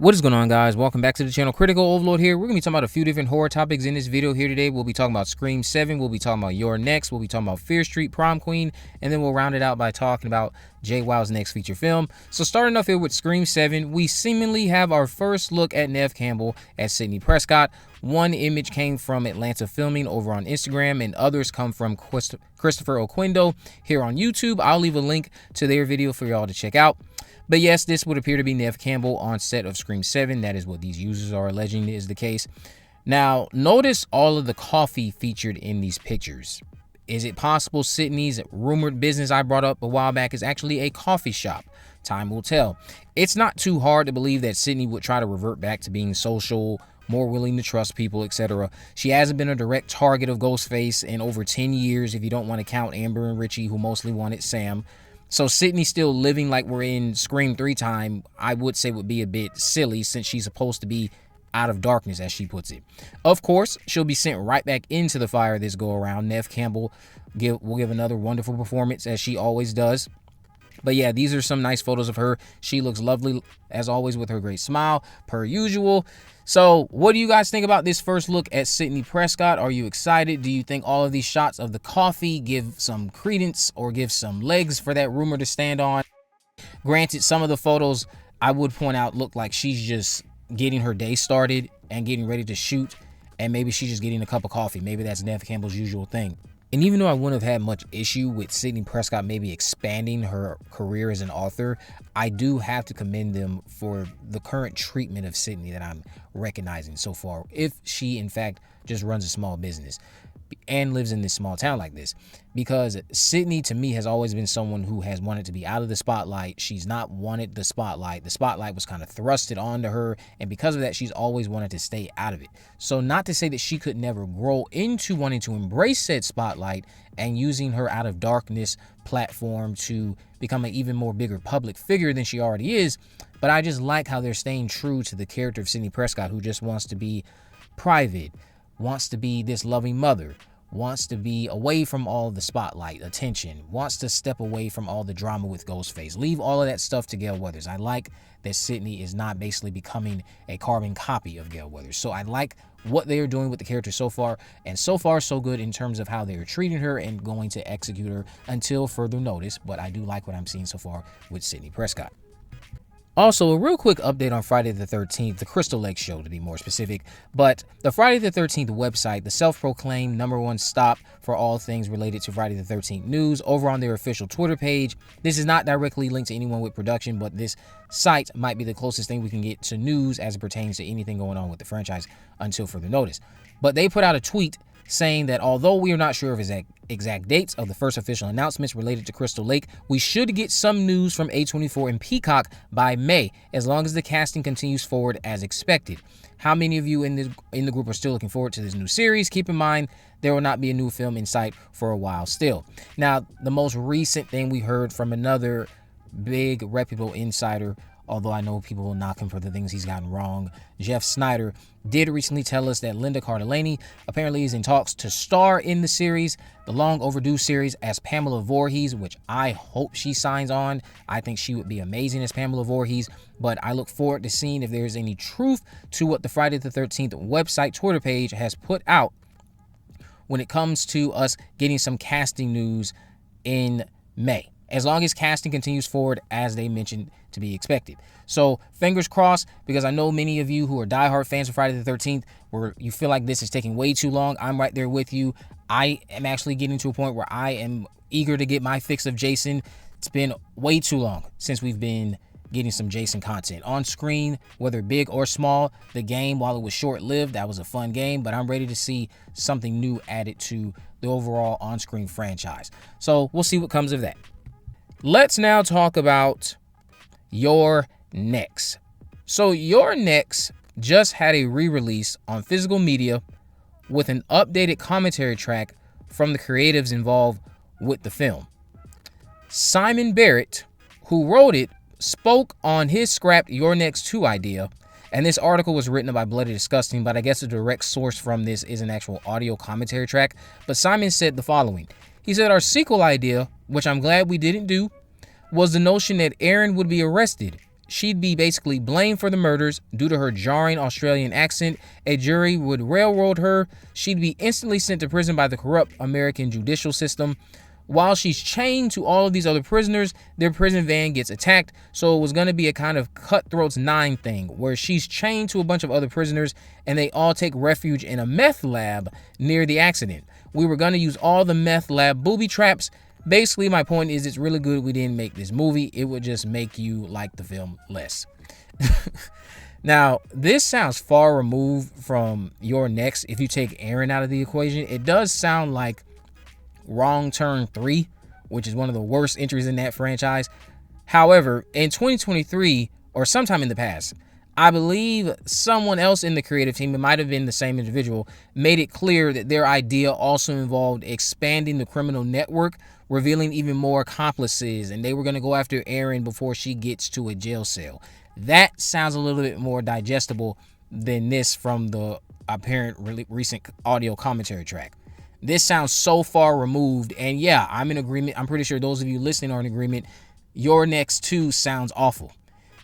What is going on, guys? Welcome back to the channel. Critical Overlord here. We're going to be talking about a few different horror topics in this video here today. We'll be talking about Scream 7. We'll be talking about You're Next. We'll be talking about Fear Street, Prom Queen. And then we'll round it out by talking about Jwoww's next feature film. So starting off here with Scream 7, we seemingly have our first look at Neve Campbell as Sidney Prescott. One image came from Atlanta Filming over on Instagram, and others come from Christopher Oquendo here on YouTube. I'll leave a link to their video for y'all to check out. But yes, this would appear to be Neve Campbell on set of Scream 7. That is what these users are alleging is the case. Now, notice all of the coffee featured in these pictures. Is it possible Sidney's rumored business I brought up a while back is actually a coffee shop? Time will tell. It's not too hard to believe that Sidney would try to revert back to being social, more willing to trust people, etc. She hasn't been a direct target of Ghostface in over 10 years if you don't want to count Amber and Richie, who mostly wanted Sam. So Sidney still living like we're in Scream 3 time, I would say would be a bit silly since she's supposed to be out of darkness, as she puts it. Of course, she'll be sent right back into the fire this go around. Neve Campbell will give another wonderful performance, as she always does. But yeah, these are some nice photos of her. She looks lovely, as always, with her great smile, per usual. So what do you guys think about this first look at Sidney Prescott? Are you excited? Do you think all of these shots of the coffee give some credence or give some legs for that rumor to stand on? Granted, some of the photos I would point out look like she's just getting her day started and getting ready to shoot, and maybe she's just getting a cup of coffee. Maybe that's Neve Campbell's usual thing. And even though I wouldn't have had much issue with Sidney Prescott maybe expanding her career as an author, I do have to commend them for the current treatment of Sidney that I'm recognizing so far, if she in fact just runs a small business and lives in this small town like this. Because Sidney, to me, has always been someone who has wanted to be out of the spotlight. She's not wanted the spotlight. The spotlight was kind of thrusted onto her, and because of that, she's always wanted to stay out of it. So not to say that she could never grow into wanting to embrace said spotlight and using her out of darkness platform to become an even more bigger public figure than she already is, but I just like how they're staying true to the character of Sidney Prescott, who just wants to be private, wants to be this loving mother, wants to be away from all the spotlight attention, wants to step away from all the drama with Ghostface. Leave all of that stuff to Gale Weathers. I like that Sidney is not basically becoming a carbon copy of Gale Weathers. So I like what they are doing with the character so far, and so far so good in terms of how they are treating her and going to execute her until further notice. But I do like what I'm seeing so far with Sidney Prescott. Also, a real quick update on Friday the 13th, the Crystal Lake show to be more specific. But the Friday the 13th website, the self-proclaimed #1 stop for all things related to Friday the 13th news, over on their official Twitter page. This is not directly linked to anyone with production, but this site might be the closest thing we can get to news as it pertains to anything going on with the franchise until further notice. But they put out a tweet saying that although we are not sure of exact dates of the first official announcements related to Crystal Lake, we should get some news from A24 and Peacock by May, as long as the casting continues forward as expected. How many of you in the group are still looking forward to this new series? Keep in mind, there will not be a new film in sight for a while still. Now, the most recent thing we heard from another big reputable insider, although I know people will knock him for the things he's gotten wrong, Jeff Snyder did recently tell us that Linda Cardellini apparently is in talks to star in the series, the long overdue series, as Pamela Voorhees, which I hope she signs on. I think she would be amazing as Pamela Voorhees, but I look forward to seeing if there's any truth to what the Friday the 13th website Twitter page has put out when it comes to us getting some casting news in May, as long as casting continues forward as they mentioned to be expected. So fingers crossed, because I know many of you who are diehard fans of Friday the 13th, where you feel like this is taking way too long. I'm right there with you. I am actually getting to a point where I am eager to get my fix of Jason. It's been way too long since we've been getting some Jason content on screen, whether big or small. The game, while it was short-lived, that was a fun game, but I'm ready to see something new added to the overall on-screen franchise. So we'll see what comes of that. Let's now talk about You're Next. So You're Next just had a re-release on physical media with an updated commentary track from the creatives involved with the film. Simon Barrett, who wrote it, spoke on his scrapped You're Next 2 idea, and this article was written by Bloody Disgusting, but I guess the direct source from this is an actual audio commentary track. But Simon said the following. He said, "Our sequel idea, which I'm glad we didn't do, was the notion that Aaron would be arrested. she'd be basically blamed for the murders due to her jarring Australian accent. A jury would railroad her. She'd be instantly sent to prison by the corrupt American judicial system. While she's chained to all of these other prisoners, their prison van gets attacked. So it was going to be a kind of Cutthroats 9 thing where she's chained to a bunch of other prisoners and they all take refuge in a meth lab near the accident. We were going to use all the meth lab booby traps. Basically, my point is it's really good we didn't make this movie. It would just make you like the film less. Now, this sounds far removed from Your Next if you take Aaron out of the equation. It does sound like Wrong Turn 3, which is one of the worst entries in that franchise. However, in 2023, or sometime in the past, I believe someone else in the creative team, it might have been the same individual, made it clear that their idea also involved expanding the criminal network, revealing even more accomplices, and they were going to go after Erin before she gets to a jail cell. That sounds a little bit more digestible than this from the apparent recent audio commentary track. This sounds so far removed, and yeah, I'm in agreement. I'm pretty sure those of you listening are in agreement. Your Next 2 sounds awful.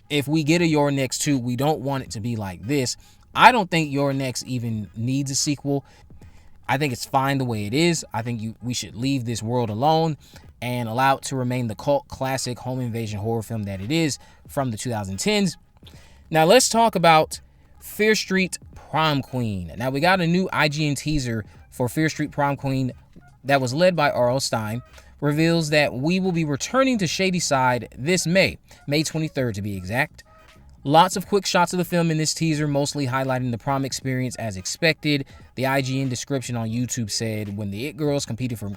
If we get a Your Next 2, we don't want it to be like this. I don't think Your Next even needs a sequel. I think it's fine the way it is. I think we should leave this world alone and allow it to remain the cult classic home invasion horror film that it is from the 2010s. Now let's talk about Fear Street Prom Queen. Now we got a new IGN teaser for Fear Street Prom Queen that was led by R.L. Stine, reveals that we will be returning to Shadyside this May 23rd to be exact. Lots of quick shots of the film in this teaser, mostly highlighting the prom experience as expected. The IGN description on YouTube said, when the It Girls competed for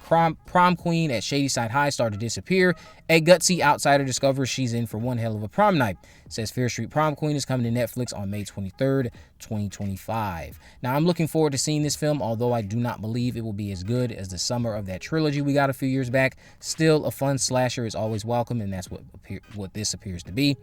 prom queen at Shadyside High start to disappear, a gutsy outsider discovers she's in for one hell of a prom night. It says Fear Street Prom Queen is coming to Netflix on May 23rd, 2025. Now, I'm looking forward to seeing this film, although I do not believe it will be as good as the summer of that trilogy we got a few years back. Still, a fun slasher is always welcome, and that's what this appears to be.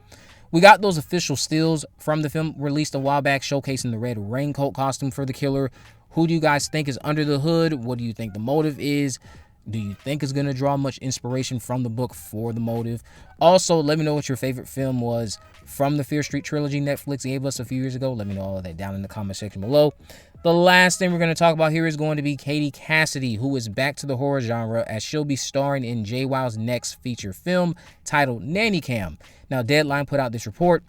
We got those official stills from the film released a while back showcasing the red raincoat costume for the killer. Who do you guys think is under the hood? What do you think the motive is? Do you think it's going to draw much inspiration from the book for the motive? Also, let me know what your favorite film was from the Fear Street trilogy Netflix gave us a few years ago. Let me know all of that down in the comment section below. The last thing we're going to talk about here is going to be Katie Cassidy, who is back to the horror genre as she'll be starring in Jwoww's next feature film titled Nanny Cam. Now, Deadline put out this report.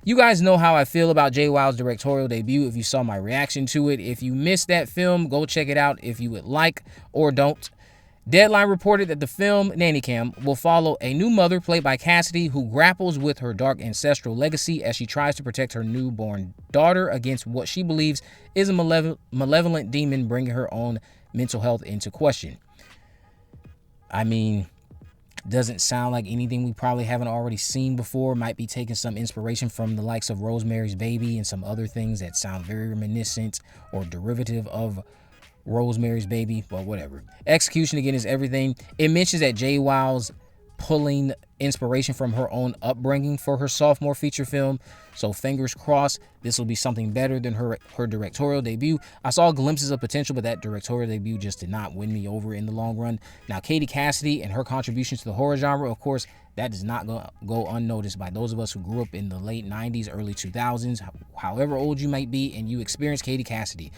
You guys know how I feel about Jwoww's directorial debut if you saw my reaction to it. If you missed that film, go check it out if you would like or don't. Deadline reported that the film Nanny Cam will follow a new mother played by Cassidy who grapples with her dark ancestral legacy as she tries to protect her newborn daughter against what she believes is a malevolent demon bringing her own mental health into question. I mean, doesn't sound like anything we probably haven't already seen before. Might be taking some inspiration from the likes of Rosemary's Baby and some other things that sound very reminiscent or derivative of Rosemary's Baby, but whatever. Execution again is everything. It mentions that Jwoww's pulling inspiration from her own upbringing for her sophomore feature film, so fingers crossed this will be something better than her directorial debut. I saw glimpses of potential, but that directorial debut just did not win me over in the long run. Now, Katie Cassidy and her contributions to the horror genre, of course, that does not go unnoticed by those of us who grew up in the late 90s, early 2000s, however old you might be, and you experienced Katie Cassidy.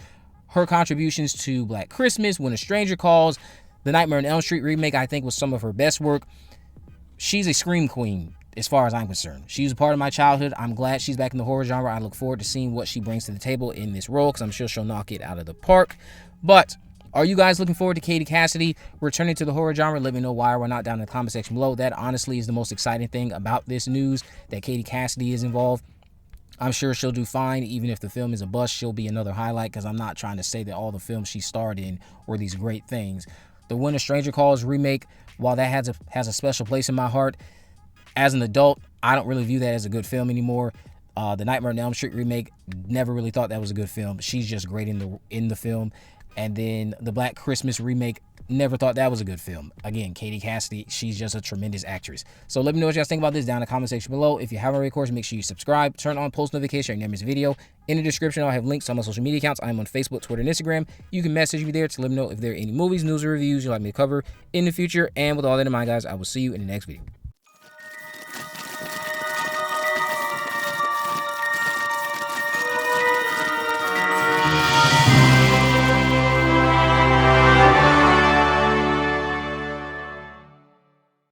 Her contributions to Black Christmas, When a Stranger Calls, the Nightmare on Elm Street remake, I think was some of her best work. She's a scream queen as far as I'm concerned. She was a part of my childhood. I'm glad she's back in the horror genre. I look forward to seeing what she brings to the table in this role because I'm sure she'll knock it out of the park. But are you guys looking forward to Katie Cassidy returning to the horror genre? Let me know why or not down in the comment section below. That honestly is the most exciting thing about this news, that Katie Cassidy is involved. I'm sure she'll do fine. Even if the film is a bust, she'll be another highlight because I'm not trying to say that all the films she starred in were these great things. The When a Stranger Calls remake, while that has a special place in my heart, as an adult, I don't really view that as a good film anymore. The Nightmare on Elm Street remake, never really thought that was a good film. She's just great in the film. And then the Black Christmas remake, never thought that was a good film. Again, Katie Cassidy, she's just a tremendous actress. So let me know what you guys think about this down in the comment section below. If you haven't already, of course, make sure you subscribe, turn on post notification, and never miss a video. In the description, I'll have links to all my social media accounts. I'm on Facebook, Twitter, and Instagram. You can message me there to let me know if there are any movies, news, or reviews you'd like me to cover in the future. And with all that in mind, guys, I will see you in the next video.